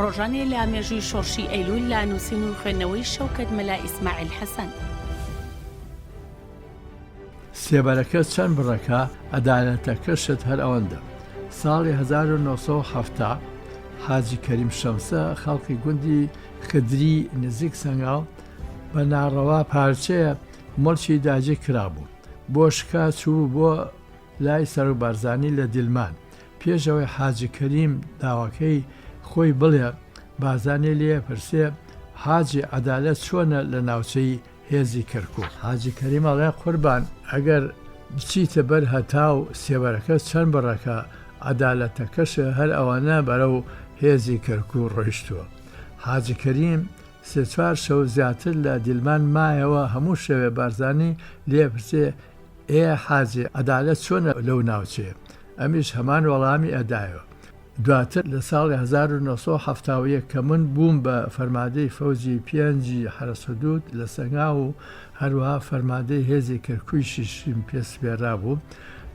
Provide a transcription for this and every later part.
ڕۆژانێ لە مێژووی شۆڕشی ئەیلول لە نووسین و خوێندنەوەی شەوکەت مەلا ئیسماعیل حەسەن. سێبەرەکە چەند بڕەکە عەدالەتەکەشت هەر ئەوەندە. ساڵی 1970 حاجی کەریم شەمسە خەڵکی گوندی خدری نزیک سەنگاو بە ناڕەوا پارچەیە مڵکی داگیر کرابوو. بۆ شکا چوو بۆ لای سەر بارزانی لە دیلمان. پێشەوەی حاجی کەریم داواکەی خۆی بڵێ بارزانێ لێ پرسێ حاجی عەدالەت چۆنە لە ناوچەی هێزی کەرکووک. حاجی کەریم ئەڵێ قوربان ئەگەر بچیتە بەر هەتاو سێبەرەکە چەند بڕەکە عەدالەتەکەشە هەر ئەوانە بەرەو هێزی کەرکووک ڕۆیشتووە. حاجی کەریم سێ چوار شەو زیاتر لە دیلمان مایەوە هەموو شەوێ بارزانی لێ پرسێ ئێ حاجی عەدالەت چۆنە لەو ناوچەیە؟ ئەمیش هەمان وەڵامی ئەدایەوە. دواتر لە ساڵی 1970 کە من بووم بە فەرماندەی فەوجی پێنجی حرەسەدود لە سەنگاو و هەروەها فەرماندەی هێزی کەرکووی شیشم پێسپێرا بوو،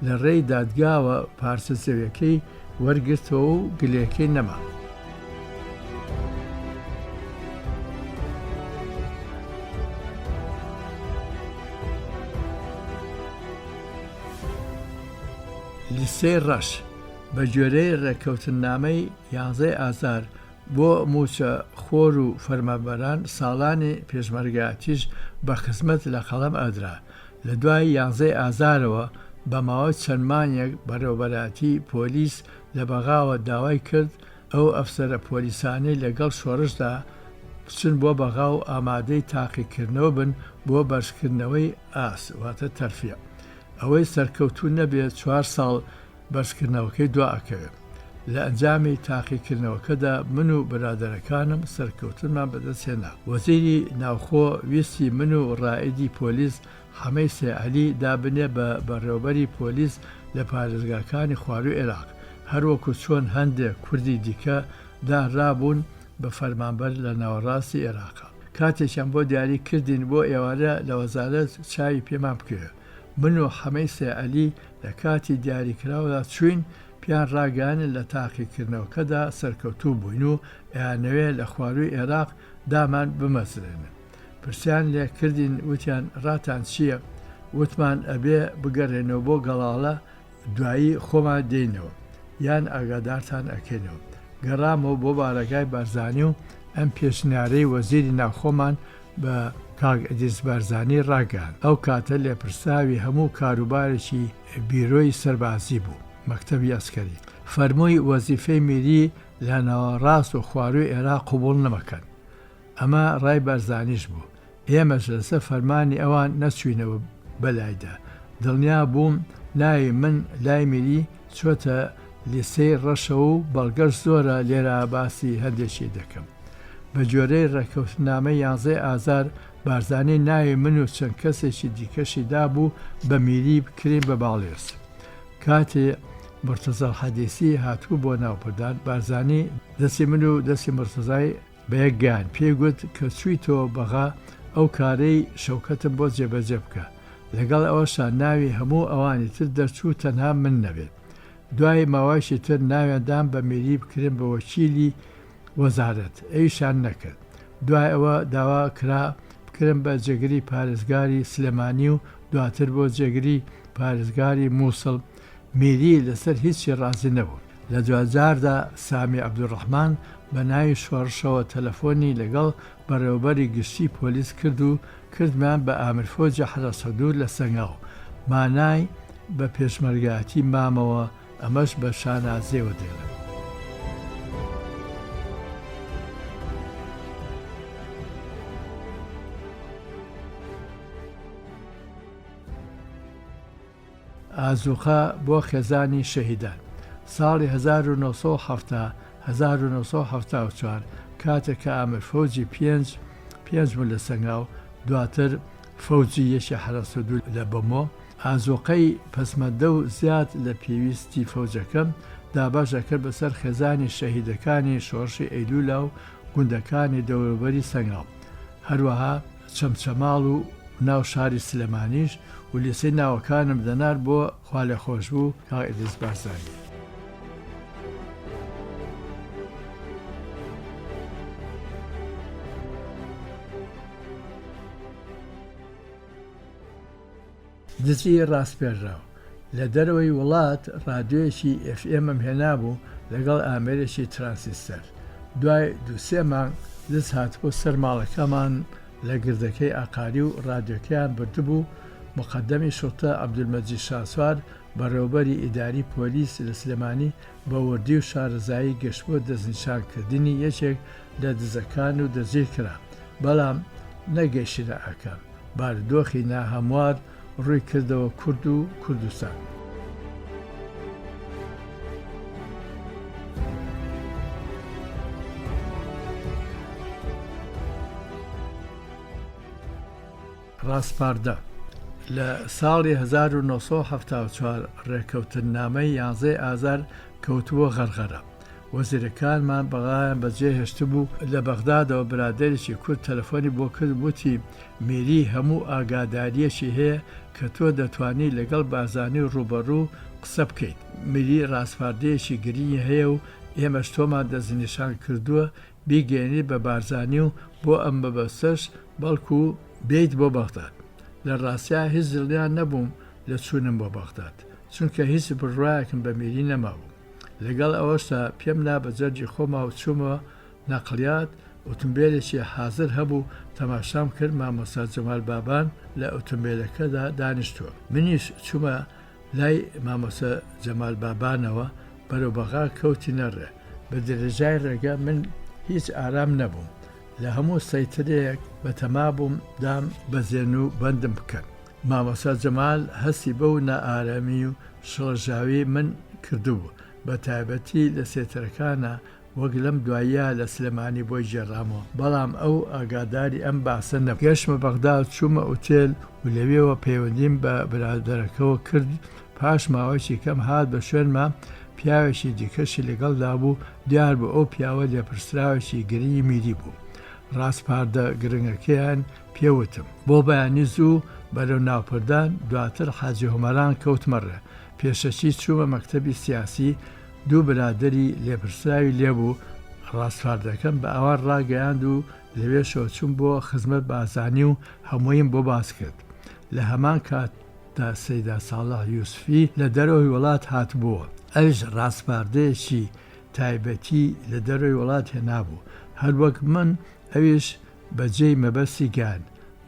لە ڕێی دادگاوە پارچە زەویەکەی وەرگرتەوە و گلێکەی نەما. لیسەی ڕەش بە گوێرەی ڕێککەوتنامەی 11 ئازار بۆ موچە خۆر و فەرمانبەران ساڵانی پێشمەرگایەتیش بە خزمەت لە قەڵەم ئەدرا. لە دوای 11 ئازارەوە بە ماوەی چەند مانگێک بەڕێوەبەراتی پۆلیس لە بەغاوە داوای کرد ئەو ئەفسەرە پۆلیسانەی لەگەڵ شۆڕشدا بچن بۆ بەغا و ئامادەی تاقیکردنەوە بن بۆ بەرزکردنەوەی ئاس واتە تەرفیع. ئەوەی سەرکەوتوو نەبێت 4 ساڵ بەرزکردنەوەکەی دواکەوێت. لە ئەنجامی تاقیکردنەوەکەدا من و برادەرەکانم سەرکەوتنمان بەدەستهێنا. وەزیری ناوخۆ ویستی من و ڕائیدی پۆلیس حەمەی سێعەلی دابنێ بە بەڕێوەبەری پۆلیس لە پارێزگاکانی خواروی عێراق، هەروەکو چۆن هەندێک کوردی دیکە دانرابوون بە فەرمانبەر لە ناوەڕاستی عێراقا. کاتێکیان بۆ دیاری کردین بۆ ئێوارە لە وەزارەت چاوی پێمان بکوێ. من و حەمەی سێعەلی لە کاتی دیاریکراوەدا چوین، پیان ڕاگەیاندن لە تاقیکردنەوەکەدا سەرکەوتوو بووین و ئەیانەوێ لە خواروی عێراق دامان بمەزرێنن. پرسیان لێ کردین، وتیان ڕاتان چییە؟ وتمان ئەبێ بگەڕێنەوە بۆ گەڵاڵە، دوایی خۆمان دێینەوە یان ئاگادارتان ئەکەینەوە. گەڕامەوە بۆ بارەگای بارزانی و ئەم پێشنیارەی وەزیری ناوخۆمان بە کاک ئەدیس بارزانی ڕاگەیاند. ئەو کاتە لێپرساوی هەموو کاروبارێکی بیرۆی سەربازی بوو، مەکتەبی ئەسکەری. فەرمووی وەزیفەی میری لە ناوەڕاست و خواروی عێراق قبوڵ نەمەکەن. ئەمە ڕای بارزانیش بوو. ئێمەش لەسەر فەرمانی ئەوان نەچوینەوە بەلایدا. دڵنیا بووم ناوی من لای میری چۆتە لیسەی ڕەشە و بەڵگەش زۆرە لێرە باسی هەندێکی دەکەم. بە جۆرەی ڕێککەوتنامەی 11 ئازار بارزانی ناوی من و چەند کەسێکی دیکەشی دابوو بە میری بکرین بە باڵێرس. کاتێ مرتەزا حەدیسی هاتوو بۆ ناوپردان، بارزانی دەستی من و دەستی مرتەزای بە یەکگیان پێگوت کە چوویتەوە بەغا ئەو کارەی شەوکەتم بۆ جێبەجێ بکە. لەگەڵ ئەوەشان ناوی هەموو ئەوانی تر دەرچوو تەنها من نەبێت. دوای ماوەیەکی تر ناویاندام بە میری بکرێن بە وەکیلی وەزارەت، ئەویشان نەکرد. دوای ئەوە داوا کرا بکرێن بە جێگری پارێزگاری سلێمانی و دواتر بۆ جێگری پارێزگاری مووسڵ. میری لەسەر هیچی ڕازی نەبوو. لە دوجاردا سامی عەبدوڕەحمان بە ناوی شۆڕشەوە تەلەفۆنی لەگەڵ بەڕێوەبەری گشتی پۆلیس کرد و کردمان بە ئامرفۆجی حرەسەدود لە سەنگاو. مانای بە پێشمەرگایەتی مامەوە، ئەمەش بە شانازیەوە دێڵێت. ئازوقە بۆ خێزانی شەهیدان. ساڵی 1974 کاتێک کە ئامرفۆجی پێنج بوو لە سەنگاو، دواتر فەوجی یەکی حرەسەدود لە بەمۆ، ئازوقەی پەسمەندە و زیاد لە پێویستی فەوجەکەم دابەشە کرد بەسەر خێزانی شەهیدەکانی شۆڕشی ئەیلولا و گوندەکانی دەوروبەری سەنگاو، هەروەها چەمچەماڵ و ناو شاری سلێمانیش و لیسەی ناوەکانم دەنار بۆ خوالێخۆش بوو کاک ئەدیس بارزانی. دزی ڕاستپێژراوە لە دەرەوەی وڵات ڕادیۆیەکی FM هێنابوو لەگەڵ ئامێرێکی ترانسیستەر. دوای 2-3 مانگ دەست هاتبوو سەر ماڵەکەمان لە گردەکەی ئاقاری و ڕادیۆکەیان بردبوو. مقدەمی شوتە عەبدولمەجید شاسوار بەڕێوەبەری ئیداری پۆلیس لە سلێمانی بە وردی و شارەزایی گەشتبووە دەستنیشانکردنی یەکێک لە دزەکان و دەجێ کرا، بەڵام نەگەیشتە ئاکام. بارودۆخی ناهەموار ڕووی کردەوە کورد و کوردستان. ڕاستپاردە لە ساڵی 1974 ڕێکەوتنامەی 11 ئازار کەوتووە غەرغەرە. وەزیرەکانمان بەغایان بەجێ هێشت بوو. لە بەغدادەوە برادێکی کورد تەلەفۆنی بۆ کرد، وتی میری هەموو ئاگاداریەکی هەیە کە تۆ دەتوانی لەگەڵ بارزانی و ڕوبەڕوو قسە بکەیت. میری ڕاستپاردەیەکی گرنگی هەیە و ئێمەش تۆمان دەستنیشان کردووە بیگەێنی بە بارزانی و بۆ ئەم بەبەستەش بەڵکو بیت بۆ بەغداد. لە ڕاستیا هیچ دڵنیان نەبووم لە چوونم بۆ بەغداد، چونکە هیچ بڕواایەکم بە میری نەماوە. لەگەڵ ئەوەشتا پێم نا بە جەرجی خۆما و چوومەوە نەقلیات. ئۆتۆمبیلێکی حازر هەبوو، تەماشام کرد مامۆستا جەمال بابان لە ئۆتۆمبیلەکەدا دانیشتووە. منیش چوومە لای مامۆستا جەمال بابانەوە، بەرەو بەغا کەوتی نەڕێ. بە درێژای ڕێگە من هیچ ئارام نەبووم. لە هەموو سەیترەیەک بە تەما بووم دام بەزێن و بەندم بکەن. مامۆستا جەمال هەستی بەو نائارامی و شڵەژاوی من کردبوو، بە تایبەتی لە سێترەکانە وەک لەم دواییە لە سلێمانی بۆی جێڕامەوە، بەڵام ئەو ئاگاداری ئەم باسە نەبوو. گەشتمە بەغداد، چوومە ئوتێل و لەوێەوە پەیوەندیم بە برادەرەکەەوە کرد. پاش ماوەیەکی کەم هات بە شوێنمە، پیاوێکی دیکەشی لەگەڵدا بوو. دیار بوو ئەو پیاوە لێپرسراوێکی گرنگی میری بوو. ڕاستپاردە گرنگەکەیان پێوتم. بۆ بەیانی زوو بەرەو ناوپردان. دواتر حاجی هومەران کەوتمەڕێ. پێشەچی چوومە مەکتەبی سیاسی. دوو برادری لێپرسراوی لێبوو. ڕاستپاردەکەم بە ئەوان ڕاگەیاند و لەوێشەوە چوون بۆ خزمەت بازانی و هەموویم بۆ باس کرد. لە هەمان کاتدا سەیدا ساڵح یوسفی لە دەرەوەی وڵات هاتبووە. ئەویش ڕاستپاردەیەکی تایبەتی لە دەرەوەی وڵات هێنابوو. هەروەک من ئەویش بەجێی مەبەستی گیان.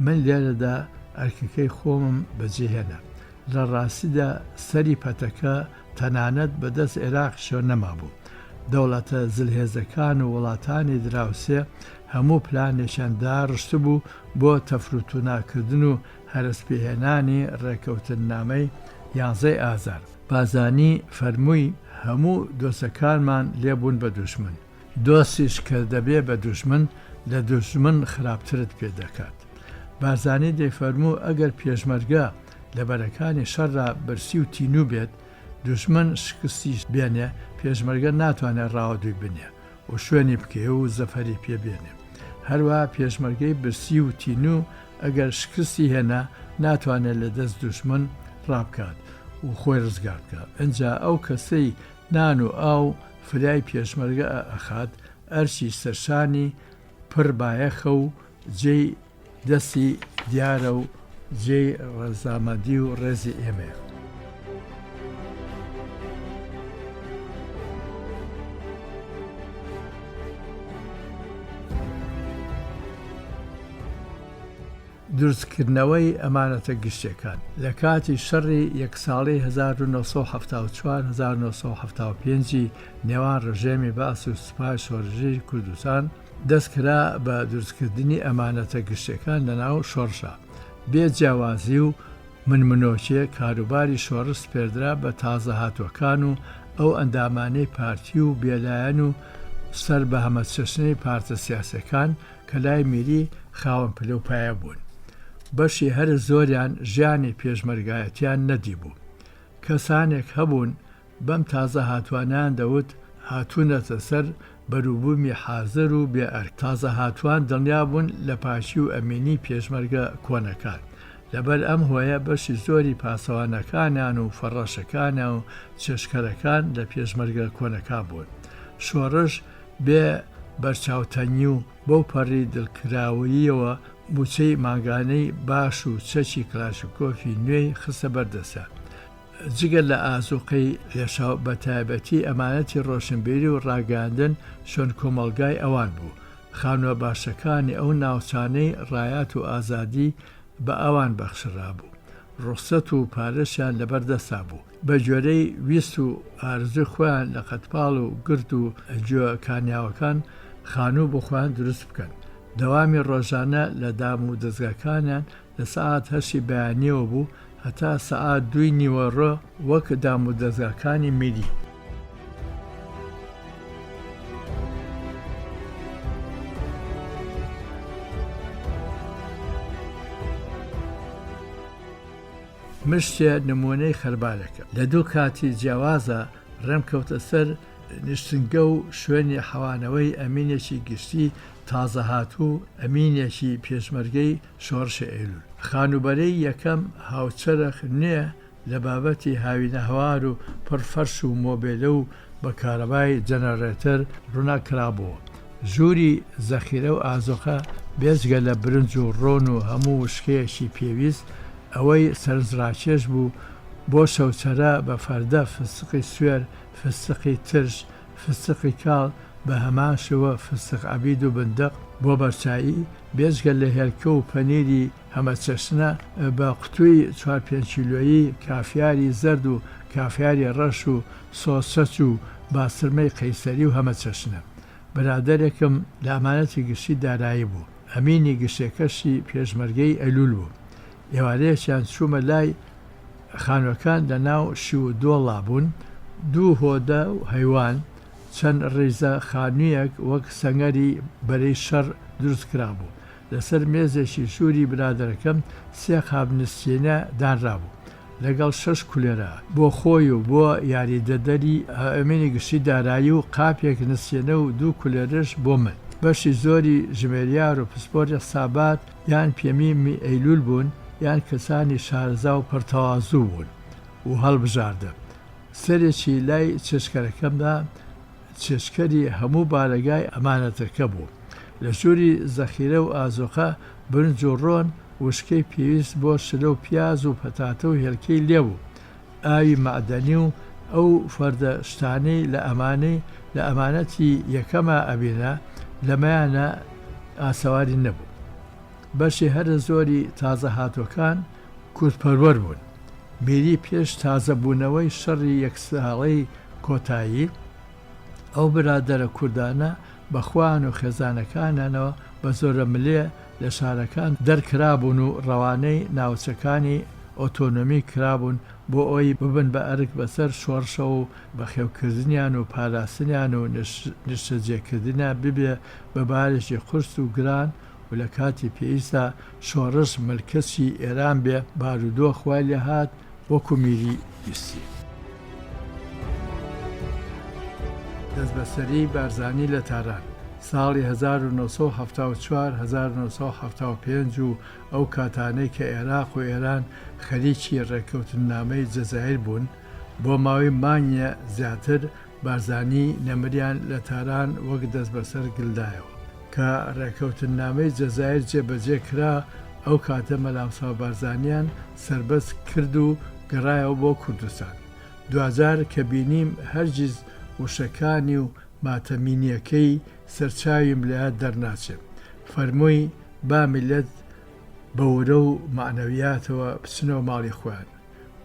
من لێرەدا ئەرکەکەی خۆمم بەجێهێنا. لە ڕاستیدا سەری پەتەکە تەنانەت بەدەست عێراقیشەوە نەمابوو. دەوڵەتە زلهێزەکان و وڵاتانی دراوسێ هەموو پلانێکیان داڕشت بوو بۆ تەفروتوناکردن و هەرسپێهێنانی ڕێکەوتنامەی 11 ئازار. بازانی فەرمووی هەموو دۆستەکانمان لێبوون بە دوژمن. دۆستیش کە دەبێ بە دوژمن لە دوژمن خراپترت پێ دەکات. بازانی دەیفەرموو ئەگەر پێشمەرگە لە بەرەکانی شەڕا برسی و تینوو بێت، دوژمن شکستیش بێنێ، پێشمەرگە ناتوانێت ڕاوەدوی بنێ و شوێنی بکێ و زەفەری پێبێنێ. هەروە پێشمەرگەی برسی و تینوو ئەگەر شکستی هێنا ناتوانێت لە دەست دوژمن ڕابکات و خۆی ڕزگار بکات. ئەنجا ئەو کەسەی نان و ئاو فرای پێشمەرگە ئەخات، ئەرشی سەرشانی پڕ بایەخە و جێی دەستی دیارە و جێی ڕەزامەندی و ڕێزی ئێمەیە. دروستکردنەوەی ئەمانەتە گشتەکان لە کاتی شەڕی یەکساڵی 1974-1975 نێوان ڕژێمی باس و سوپای شۆڕژی کوردستان دەستکرا بە دروستکردنی ئەمانەتە گشتەکان لەناو شۆڕشە. بێ جیاوازی و منمنۆکێ کاروباری شۆڕش پێدرا بە تازە هاتووەکان و ئەو ئەندامانەی پارتی و بێلایەن و سەر بە هەمەچەشنەی پارتە سیاسەکان کە لای میری خاوەن پلە و پایە بوون. بەشی هەر زۆریان ژیانی پێشمەرگایەتیان نەدی بوو. کەسانێک هەبوون بەم تازە هاتوانیان دەوت هاتوونەتە سەر بەروبوومی حازر و بێئەرک. تازە هاتووان دڵنیا بوون لە پاشی و ئەمینی پێشمەرگە کۆنەکان. لەبەر ئەم هۆیە بەشی زۆری پاسەوانەکانیان و فەڕەشەکانیان و چێشکەرەکان لە پێشمەرگە کۆنەکان بوون. شۆڕش بێ بەرچاوتەنی و بەو پەڕی دڵکراویەوە موچەی ماگانەی باش و چەکی کلاشکۆفی نوێی خستە بەردەسە. جگەر لە ئازوقەی لێشاو بە تایبەتی ئەمانەتی ڕۆشنبیری و ڕاگەاندن شوێن کۆمەڵگای ئەوان بوو. خانووە باشەکانی ئەو ناوچانەی ڕایەت و ئازادی بە ئەوان بەخشرا بوو. ڕوخسەت و پارەشیان لەبەردەسا بوو. بە جۆرەی ویست و ئارزوی خۆیان لە قەتپاڵ و گرد و گوێکانیاوەکان خانوو بۆ خۆیان دروست بکەن. دەوامی ڕۆژانە لە دام و دەستگاکانیان لە سەعات 8 بەیانیەوە بوو هەتا سەعات 2 نیوەڕۆ وەک دام و دەستگاکانی میری. مشتێ نمونەی خەربارەکە لە دوو کاتی جیاوازە ڕێم کەوتە سەر نیشتنگە و شوێنی حەوانەوەی ئەمینێکی گشتی تازە هاتوو ئەمینێکی پێشمەرگەی شۆڕشە ئێلول. خانوبەرەی یەکەم هاوچەرخ نوێ لە بابەتی هاوینە هەوار و پڕفەرش و مۆبێلە و بە کارەبای جەنەرێتەر ڕووناکرابووە. ژووری زەخیرە و ئازۆخە بێجگە لە برنج و ڕۆن و هەموو وشکەیەکی پێویست ئەوەی سەرنجڕاکێش بوو بۆ شەوچەرە بە فەردە فستقی سوێر، فستقی ترش، فستقی کاڵ بە هەمان شێوە فستق عەبید و بندق بۆ بەرچایی بێجگە لە هێلکە و پەنیری هەمەچەشنە بە قوتووی 4-5 کیلۆیی کافیاری زەرد و کافیاری ڕەش و سۆسەچ و باسرمەی قەیسەری و هەمەچەشنە. برادەرێکم لە ئەمانەتی گشتی دارایی بوو. ئەمینی گشتێکەشی پێشمەرگەی ئەلول بوو. ئێوارەیەکیان چوومە لای خانوەکان لە ناو شی و دۆڵا بوون، دوو هۆدە و هەیوان، چەند ڕێزە خانوویەک وەک سەنگەری بەرەی شەڕ دروست کرا بوو. لەسەر مێزێکی ژووری برادەرەکەم 3 قاب نستێنە دانرابوو لەگەڵ 6 کولێرە بۆ خۆی و بۆ یاریدەدەری ئەمینی گشتی دارایی و قاپێک نستێنە و 2 کولێرش بۆ من. بەشی زۆری ژمێریار و پسپۆری سابات یان پێمیمی ئەیلول بوون یان کەسانی شارزا و پەرتەوازوو بوون و هەڵبژاردە. سەرێکی لای چێشکەرەکەمدا چێشکەری هەموو بارەگای ئەمانەتەکە بوو. لە ژووری زەخیرە و ئازۆخە برنج و ڕۆن وشکەی پێویست بۆ شلە و پیاز و پەتاتە و هێلکەی لێبوو. ئاوی مەعدەنی و ئەو فەردە شتانەی لە ئەمانەتی یەکەمە ئەبینە لەمایانە ئاسەواری نەبوو. بەشی هەرە زۆری تازە هاتوەکان کورتپەروەر بوون. میری پێش تازەبوونەوەی شەڕی یەکساڵەی کۆتایی ئەو برادەرە کوردانە بەخوان و خێزانەکانانەوە بە زۆرە ملێ لە شارەکان دەرکرابوون و ڕەوانەی ناوچەکانی ئۆتۆنۆمی کرابوون بۆ ئەوی ببن بە ئەرک بەسەر شۆڕشە و بەخێوکردنیان و پاراستنیان و نیشتەجێکردنیان ببێ بە بارێکی قورس و گران و لە کاتی پێویستە شۆڕش ملکەچی ئێران بێ بارودۆ خوای لێ هات وەکو میری ویستی. دەستبەسەری بارزانی لە تاران ساڵی 1974-1975 و ئەو کاتانەی کە عێراق و ئێران خەریکی ڕێککەوتنامەی جەزایر بوون بۆ ماوەی مانگە زیاتر بارزانی نەمریان لە تاران وەک دەستبەسەر گلدایەوە کە ڕێککەوتنامەی جەزایر جێبەجێ کرا. ئەو کاتە مەلامساو بارزانیان سربەست کرد و گەڕایەوە بۆ کوردستان. 2000 کە بینیم هەرگیز وشەکانی و ماتەمینیەکەی سەرچاوی ملات دەرناچێت. فەرمووی با میلەت بە ورە و معنەویاتەوە بچنەوە ماڵی خۆیان،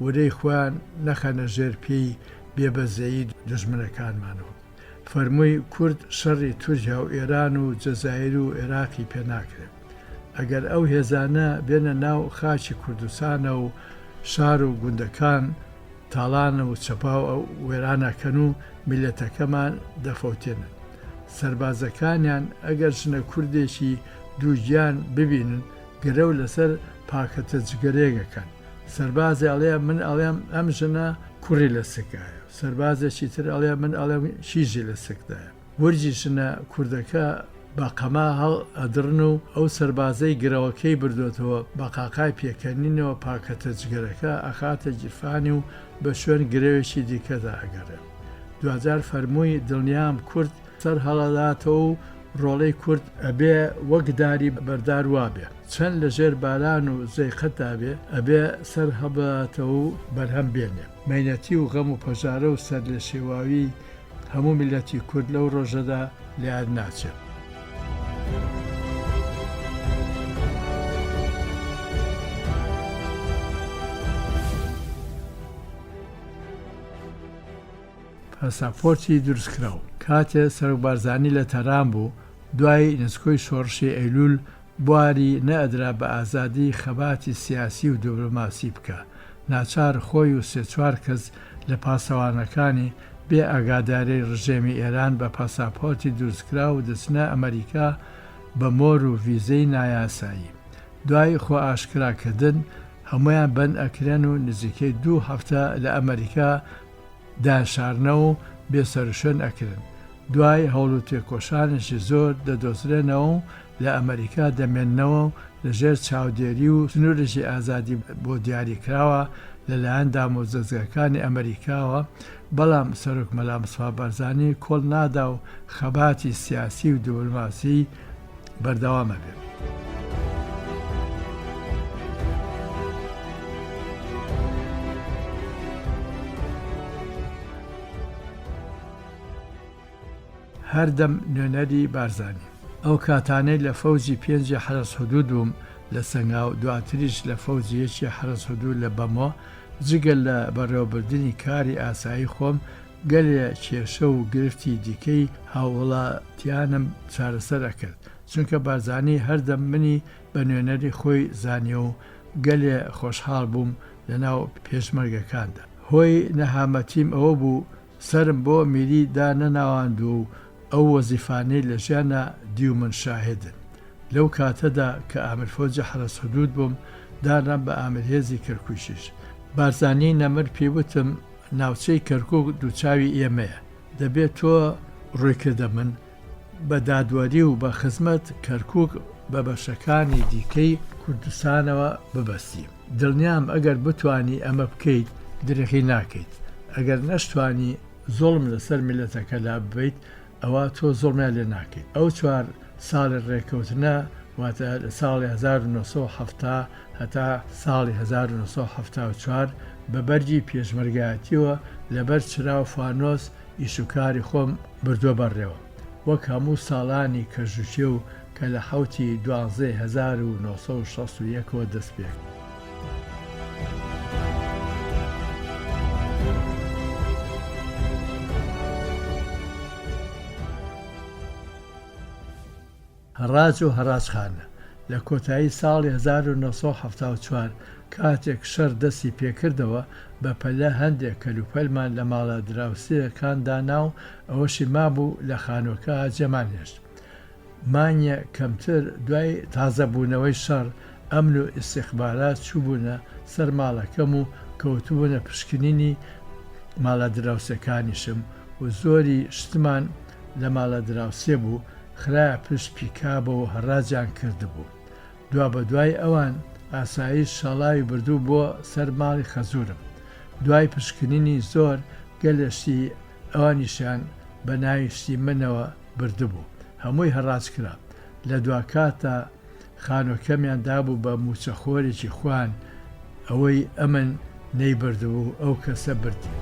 ورەی خۆیان نەخەنە ژێر پێی بێبەزەیی دژمنەکانمانەوە. فەرمووی کورد شەڕی تورکیا و ئێران و جەزایر و عێراقی پێناکرێت. ئەگەر ئەو هێزانە بێنە ناو خاچی کوردستانە و شار و گوندەکان تاڵانە و چەپا و وێرانەکەن و میلەتەکەمان دەفەوتێنن. سەربازەکانیان ئەگەر ژنە کوردێکی دووگیان ببینن گرە و لەسەر پاکەتە جگەرێگەکەن. سەربازی ئەڵێ من ئەڵێم ئەم ژنە کوڕی لە سکایە، سەربازێکی تر ئەڵێ من ئەڵێم شیژی لە سکدایە. وەرجی ژنە کوردەکە بە قەما هەڵ ئەدرن و ئەو سەربازەی گرەوەکەی بردوێتەوە بە قاقای پێکەنینەوە پاکەتە جگەرەکە ئەخاتە جیرفانی و بە شوێن گرەوێکی دیکەدا ئەگەڕێ. 2000 فەرمووی دڵنیام کورد سەر هەڵەداتەوە و ڕۆڵەی کورد ئەبێ وەکداری بەردار وابێ چەند لە ژێر باران و زەیقەتا بێ ئەبێ سەر هەباتەوە و بەرهەم بێنێ مەینەتی و غەم و پەژارە و سەر لە شێواوی هەموو میلەتی کورد لەو ڕۆژەدا لێیان ناچێت. پاساپۆرتی دروستکراو کاتێ سەرۆکبارزانی لە تەران بوو دوای نزکۆی شۆڕشی ئەیلول بواری نەئەدرا بە ئازادی خەباتی سیاسی و دیپلۆماسی بکە ناچار خۆی و سێ-چوار کەس لە پاسەوانەکانی بێ ئاگاداری ڕژێمی ئێران بە پاساپۆرتی دروستکرا و دەچنە ئەمریکا بە مۆر و ڤیزەی نایاسایی دوای خۆ ئاشکراکردن هەمویان بەند ئەکرێن و نزیکەی 2 هەفتە لە ئەمریکا داشارنەوە و بێسەرشێن ئەکرن دوای هەوڵ و تێکۆشانێکی زۆر دەدۆزرێنەوە و لە ئەمریکا دەمێننەوە و لەژێر چاودێری و سنوورێکی ئازادی بۆ دیاریکراوە لەلایەن دامۆزەزگەکانی ئەمریکاوە بەڵام سەرۆک مەلا موسفا بارزانی کۆڵ نادا و خەباتی سیاسی و دیپلۆماسی بەردەوامە بێت. هەردەم نوێنەری بارزانی ئەو کاتانەی لە فەوزی 5 حرس حدود بووم لە سەنگاو دواتریش لە فەوزی 1 حرس حدود لە بەمۆ جگەل لە بەڕێوەبردننی کاری ئاسایی خۆم گەلێ کێشە و گرفتی دیکەی هاوڵاتیانم چارەسەر ئەکرد چونکە بارزانی هەردەم منی بە نوێنەری خۆی زانیە و گەلێ خۆشحاڵ بووم لە ناو پێشمەرگەکاندا هۆی نەهامەتیم ئەوە بوو سرم بۆ میری دا نەناواند و ئەو وەزیفانەی لە ژیانە دی و من شاهدن لەو کاتەدا کە ئامرفۆجی حرس حدود بووم دانام بە ئامرهێزی کەرکووشیش بارزانی نەمر پێوتم ناوچەی کەرکووک دووچاوی ئێمەیە دەبێت تۆ ڕوویکردە من بە دادوەری و بە خزمەت کەرکووک بە بەشەکانی دیکەی کوردستانەوە ببەستی دڵنیام ئەگەر بتانی ئەمە بکەیت درێخی ناکەیت ئەگەر نەشتوانی زۆڵم لەسەر میلەتەکە لا ببیت ئەوە تۆ زۆڵمیان لێ ناکەیت ئەو 4 ساڵی ڕێکەوتنە واتە لە ساڵی 1970 هەتا ساڵی 1974 بە بەرگی پێشمەرگایەتیەوە لەبەر چرا و فانۆس ئیشوکاری خۆم بردووە بەڕێوە وەک هەموو ساڵانی کەژوچێ و کە لە حوتی 1961ەوە دەست پێ هەڕاج و هەڕاجخانە لە کۆتایی ساڵی 1974 کاتێک شەڕ دەستی پێکردەوە بە پەلە هەندێک کەلوپەلمان لە ماڵە دراوسەکاندا ناو ئەوەشی مابوو لە خانۆکە جەمانهێشت مانیە کەمتر دوای تازەبوونەوەی شەڕ ئەمن و ئیستیخبارات چووبوونە سەر ماڵەکەم و کەوتوبوونە پشکنینی ماڵە دراوسەکانیشم و زۆری شتمان لە ماڵە دراوسێ بوو خراە پشت پیکابە و هەڕاجیان کردبوو دوا بە دوای ئەوان ئاسایی شەڵاوی بردوو بۆ سەر ماڵی خەزورم دوای پشکنینی زۆر گەلشتی ئەوانیشان بە ناویشتی منەوە بردبوو هەمووی هەڕاج کرا لە دواکاتە خانۆکەمیان دابوو بە موچەخۆرێکی خوان ئەوەی ئەمن نەیبردبوو ئەو کەسە بردی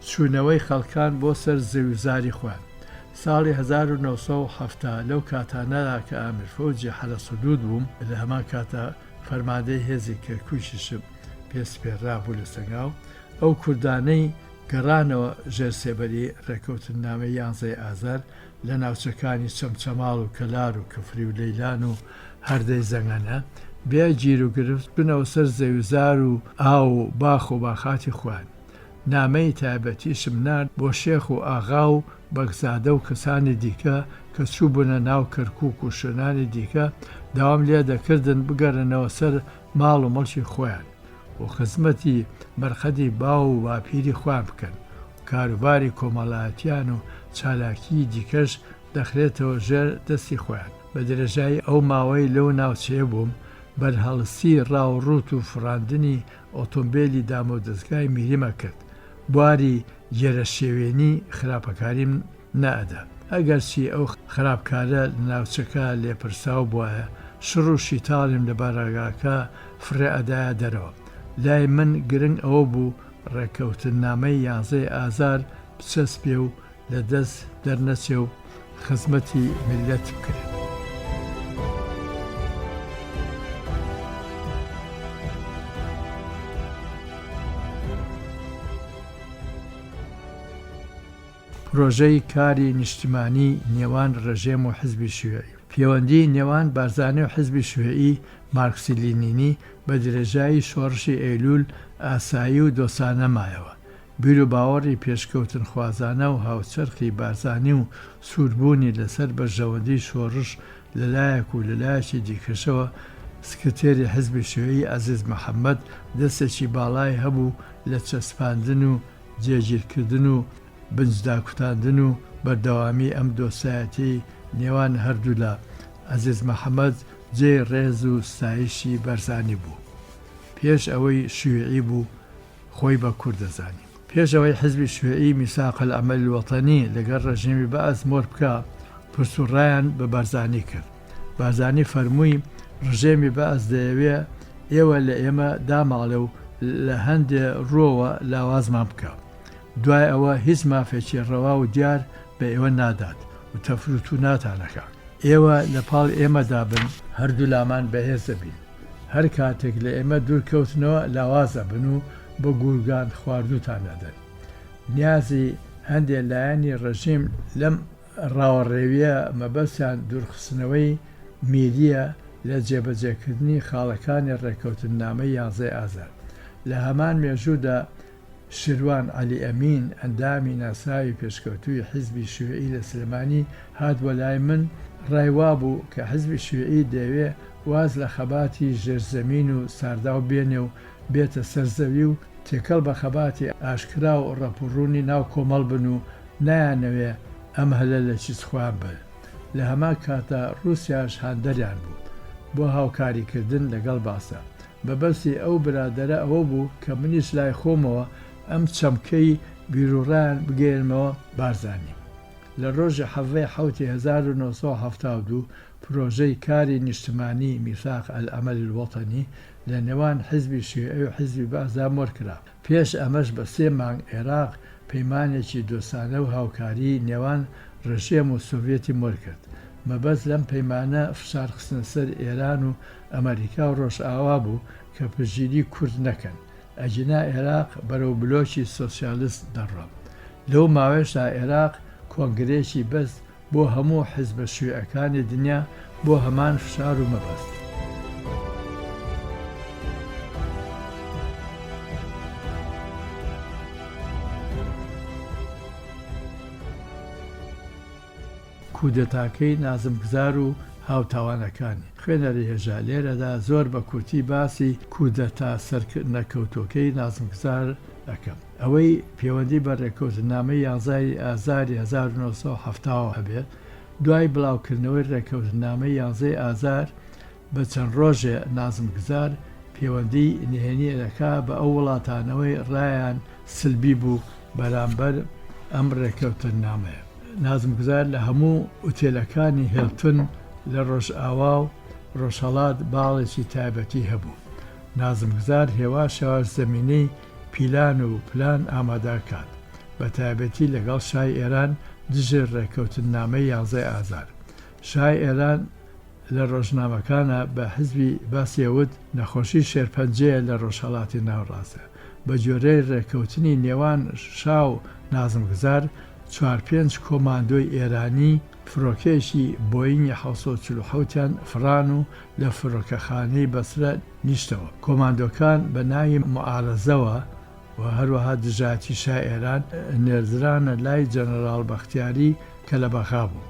چوونەوەی خەڵکان بۆ سەر زەویزاری خوان ساڵی 1970 لەو کاتانەدا کە ئامرفۆجی حرس حدود بووم لە هەمان کاتە فەرماندەی هێزی کەرکووشیشم پێسپێرابوو لە سەنگاو ئەو کوردانەی گەڕانەوە ژێر سێبەری ڕێکەوتنامەی 11 ئازار لە ناوچەکانی چەمچەماڵ و کەلار و کفری و لەیلان و هەردەی زەنگەنە بێ گیر و گرفت بنەوە سەر زەویزار و ئاو و باخ و باخاتی خوان نامەی تایبەتیشم نرد بۆ شێخ و ئاغا و بەگزادە و کەسانی دیکە کە چوو بوونە ناو کەرکووک و شوێنانی دیکە داوام لێ دەکردن بگەڕنەوە سەر ماڵ و مەڵکی خۆیان و خزمەتی مەرخەدی باو و باپیری خوان بکەن کاروباری کۆمەڵایەتیان و چالاکی دیکەش دەخرێتەوە ژێر دەستی خۆیان بە درێژایی ئەو ماوەی لەو ناوچەیە بووم بەرهەڵسی ڕاوڕوت و فڕاندنی ئۆتۆمبیلی دامۆدەستگای میریمە کرد. بواری گێرە شێوێنی خراپەکاریم نەئەدا. ئەگەرچی ئەو خراپکارە لە ناوچەکە لێپرساو بووایە، شڕ و شیتاڵیم لە بارەگاکە فرێ ئەدایە دەرەوە. لای من گرنگ ئەوە بوو ڕێککەوتنامەی 11 ئازار بچەسپێ و لە دەست دەرنەچێ و خزمەتی میلەت بکرێت. پرۆژەی کاری نیشتیمانی نێوان ڕژێم و حزبی شیوعی. پەیوەندی نێوان بارزانانی و حزبی شیوعی مارکسی لینینی بە درێژایی شۆڕشی ئەیلول ئاسایی و دۆسانە مایەوە. بیر و باوەڕی پێشکەوتن خوازانە و هاوچەرخی بارزانی و سووربوونی لەسەر بەرژەوەندی شۆڕش لەلایەک و لەلایەکی دیکەشەوە سکرتێری حزبی شیوعی عەزیز محەممەد دەستێکی باڵای هەبوو لە چەسپاندن و جێگیرکردن و بنجداکوتاندن و بەردەوامی ئەم دۆسایەتی نێوان هەردوو لە عەزیز محەممەد جێ ڕێز و ستایشی بەرزانی بوو. پێش ئەوەی شیوعی بوو خۆی بە کوردەزانی. پێش ئەوەی حزبی شیوعی میساق العەمەل الوەتەنی لەگەڵ ڕژێمی بەعەز مۆر بکە، پرسوڕایان بە بارزانی کرد. بارزانی فەرمووی ڕژێمی بەعەز دەیەوێ ئێوە لە ئێمە داماڵە و لە هەندێ ڕۆوە لاوازمان بکە. دوای ئەوە هیچ مافێکی ڕەوا و دیار بە ئێوە نادات و تەفروت و ناتانەکە. ئێوە لە پاڵ ئێمەدا بن، هەردوو لامان بەهێزە بین. هەر کاتێک لە ئێمە دوورکەوتنەوە لاوازە بن و بۆ گورگان خواردوتان نەدەن. نیازی هەندێک لایەنی ڕژیم لەم ڕاوەڕێویە مەبەستیان دوورخستنەوەی میریە لە جێبەجێکردنی خاڵەکانی ڕێککەوتنامەی 11 ئازار. لە هەمان مێژوودا شیروان عەلی ئەمین ئەندامی ناساوی پێشکەوتووی حزبی شیوعی لە سلێمانی هاتووە لای من. ڕایوا بوو کە حزبی شیوعی دەیەوێ واز لە خەباتی ژێرزەمین و سارداو بێنێ و بێتە سەرزەوی و تێکەڵ بە خەباتی ئاشکرا و ڕەپوڕوونی ناو کۆمەڵ بن و نایانەوێ ئەم هەلە لە چیزخوان بن. لە هەمان کاتە رووسیاش هاندەریان بوو بۆ هاوکاریکردن لەگەڵ باسە. بەبەستی ئەو برادەرە ئەوە بوو کە منیش لای خۆمەوە ئەم چەمکەی بیرروڕیان بگەێنمەوە بارزانی. لە ڕۆژی 1972 پرۆژەی کاری نیشتمانی میساق العەمەل الوەتەنی لە نێوان حزبی شیوعی و حزبی بەعەزدا مۆرکرا. پێش ئەمەش بە 3 مانگ عێراق پەیمانێکی دۆستانە و هاوکاری نێوان ڕژێم و سۆڤێتی مۆرکرد. مەبەست لەم پەیمانە فشارخستنە سەر ئێران و ئەمریکا و ڕۆژئاوا بوو کە پژگیری کورد نەکەن، ئەجینا عێراق بەرەو بلۆکی سۆسیالیست دەڕۆ. لەو ماوەیەشدا عێراق کۆنگرێکی بەست بۆ هەموو حیزبە شیوعەکانی دنیا بۆ هەمان فشار و مەبەست. کودەتاکەی نازمگزار و هاوتاوانەکانی. خوێنەری هێژا لێرەدا زۆر بە کورتی باسی کودەتا سەرنەکەوتۆکەی نازمگزار دەکەم. ئەوەی پەیوەندی بە ڕێککەوتنامەی 11 ئازاری 1970 هەبێت، دوای بڵاوکردنەوەی ڕێککەوتنامەی 11 ئازار بە چەند ڕۆژێ نازمگزار پەیوەندی نهێنی دەکا بە ئەو وڵاتانەوەی ڕایان سلبی بوو بەرامبەر ئەم ڕێککەوتنامەیە. نازمگزار لە هەموو ئوتێلەکانی هێلتن لە ڕۆژئاوا و ڕۆژهەڵات باڵێکی تایبەتی هەبوو. نازمگزار هێوا شێواز زەمینەی پیلان و پلان ئامادەکات، بە تایبەتی لەگەڵ شای ئێران دژێر ڕێککەوتنامەی 11 ئازار. شای ئێران لە ڕۆژنامەکانە بە حزبی باسیەوت نەخۆشی شێرپەنجەیە لە ڕۆژهەڵاتی ناوڕاستە. بە جۆرەی ڕێککەوتنی نێوان شا و نازمگزار 4-5 کۆماندۆی ئێرانی فڕۆکێشی بۆینگی 747یان فران و لە فڕۆکەخانەی بەسرە نیشتەوە. کۆماندۆکان بە ناوی معارەزەوە و هەروەها دژاتی شای ئێران نێردرانە لای جەنەرال بەختیاری کە لە بەخا بوو.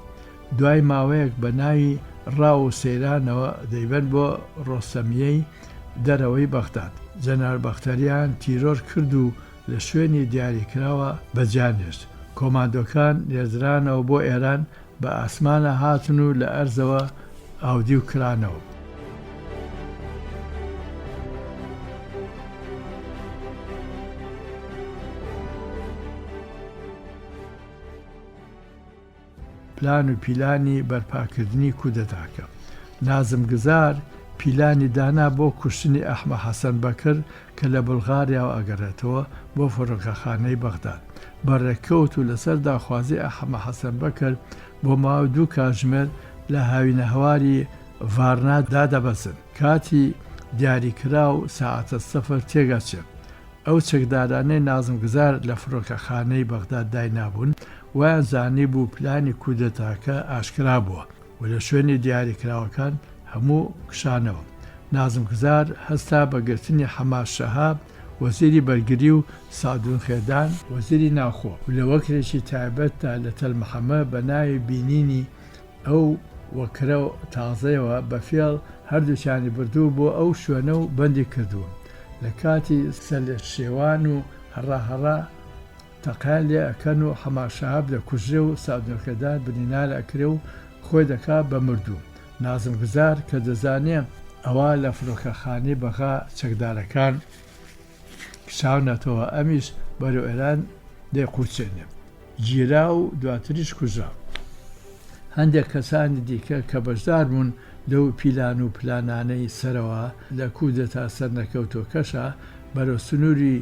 دوای ماوەیەک بە ناوی ڕاو و سەیرانەوە دەیبەن بۆ ڕۆستەمیەی دەرەوەی بەختات. جەنەرال بەختیاریان تیرۆر کرد و لە شوێنی دیاریکراوە بەجانێشت. کۆماندۆکان نێردرانەوە بۆ ئێران بە ئاسمانە هاتن و لە ئەرزەوە ئاودی و کرانەوە. پلان و پیلانی بەرپاکردنی کودەتاکە. نازم گزار پیلانی دانا بۆ کوشتنی ئەحمە حەسەن بەکر کە لە بولغاریا ئەگەڕێتەوە بۆ فڕۆکەخانەی بەغداد. بەڕێکەوت و لەسەر داخوازی ئەحمە حەسەن بەکر بۆ ماوە 2 کاتژمێر لە هاوینە هەواری ڤارنا دادەبەزن. کاتی دیاریکرا و ساعەتە سەفر تێگەچێت. ئەو چەکدارانەی نازم گزار لە فڕۆکەخانەی بەغداد داینابوون ویان زانی بوو پلانی کودەتاکە ئاشکرا بووە و لە شوێنی دیاریکراوەکان هەموو کشانەوە. نازم گزار هەستا بەگرتنی حەماس شەهاب وەزیری بەرگری و سادون خێدان وەزیری ناوخۆ و لە وەکرێکی تایبەتدا لە تەلمەحەمە بە ناوی بینینی ئەو وەکرە و تازەیەوە بەفێڵ هەردووچانی بردوو بۆ ئەو شوێنە و بەندی کردووە. لە کاتی سەرلێشێوان و هەڕاهەڕا تەقال لێ ئەکەن و حەماس شەهاب دەکوژرێ و سادون خێدان بنینار ئەکرێ و خۆی دەکا بە مردوو. نازم گزار کە دەزانێ ئەوە لە فڕۆکەخانەی بەغا چەکدارەکان کشاونەتەوە ئەمیش بەرەو ئێران دەیقوچێنێ. گیرا و دواتریش کوژرا. هەندێک کەسانی دیکە کە بەشدار بوون لەو پیلان و پلانانەی سەرەوە لە کودەتا سەرنەکەوتۆکەشە بەرەو سنووری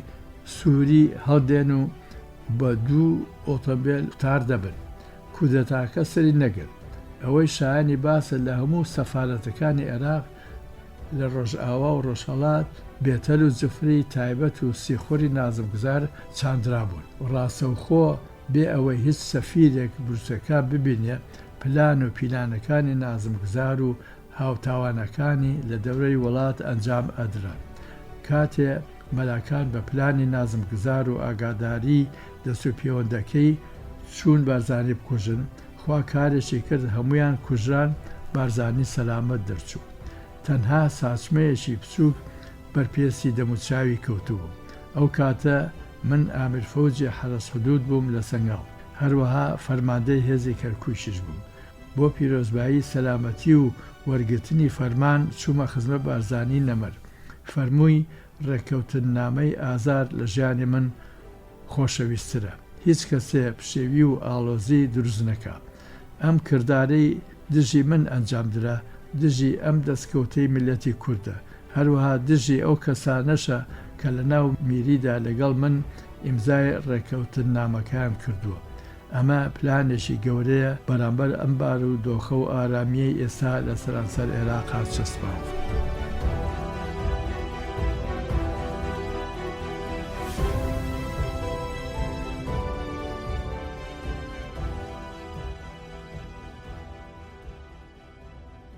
سووری هەڵدێن و بە 2 ئۆتۆمبیل تار دەبن. کودەتاکە سەری نەگرت. ئەوەی شایانی باسە لە هەموو سەفارەتەکانی عێراق لە ڕۆژئاوا و ڕۆژهەڵات بێتەل و جفری تایبەت و سیخۆری نازم گزار چاندرا بوون. ڕاستەوخۆ بێ ئەوەی هیچ سەفیرێک بروسەکە ببینێ پلان و پیلانەکانی نازم گزار و هاوتاوانەکانی لە دەورەی وڵات ئەنجام ئەدران. کاتێ مەلاکان بە پلانی نازم گزار و ئاگاداری دەست و پەیوەندەکەی چوون بارزانی بکوژن، خوا کارێکی کرد هەمویان کوژران بارزانی سەلامەت دەرچوو. تەنها ساچمەیەکی بچووک بەرپێسی دەموچاوی کەوتووە. ئەو کاتە من ئامیر فەوجی حرەس حودود بووم لە سەنگاو. هەروەها فەرماندەی هێزی کەرکووشیش بووم. بۆ پیرۆزبایی سەلامەتی و وەرگرتنی فەرمان چوومە خزمە بارزانی نەمەر. فەرمووی ڕێککەوتنامەی ئازار لە ژیانی من خۆشەویسترە. هیچ کەسێ پشێوی و ئاڵۆزی دروست نەکا. ئەم کردارەی دژی من ئەنجامدرا دژی ئەم دەستکەوتەی میلەتی کوردە. هەروەها دژی ئەو کەسانەشە کە لە ناو میریدا لەگەڵ من ئیمزای ڕێککەوتنامەکان کردووە. ئەمە پلانێکی گەورەیە بەرامبەر ئەمبار و دۆخە و ئارامیەی ئێستا لە سەرانسەر عێراق چەسپاوە.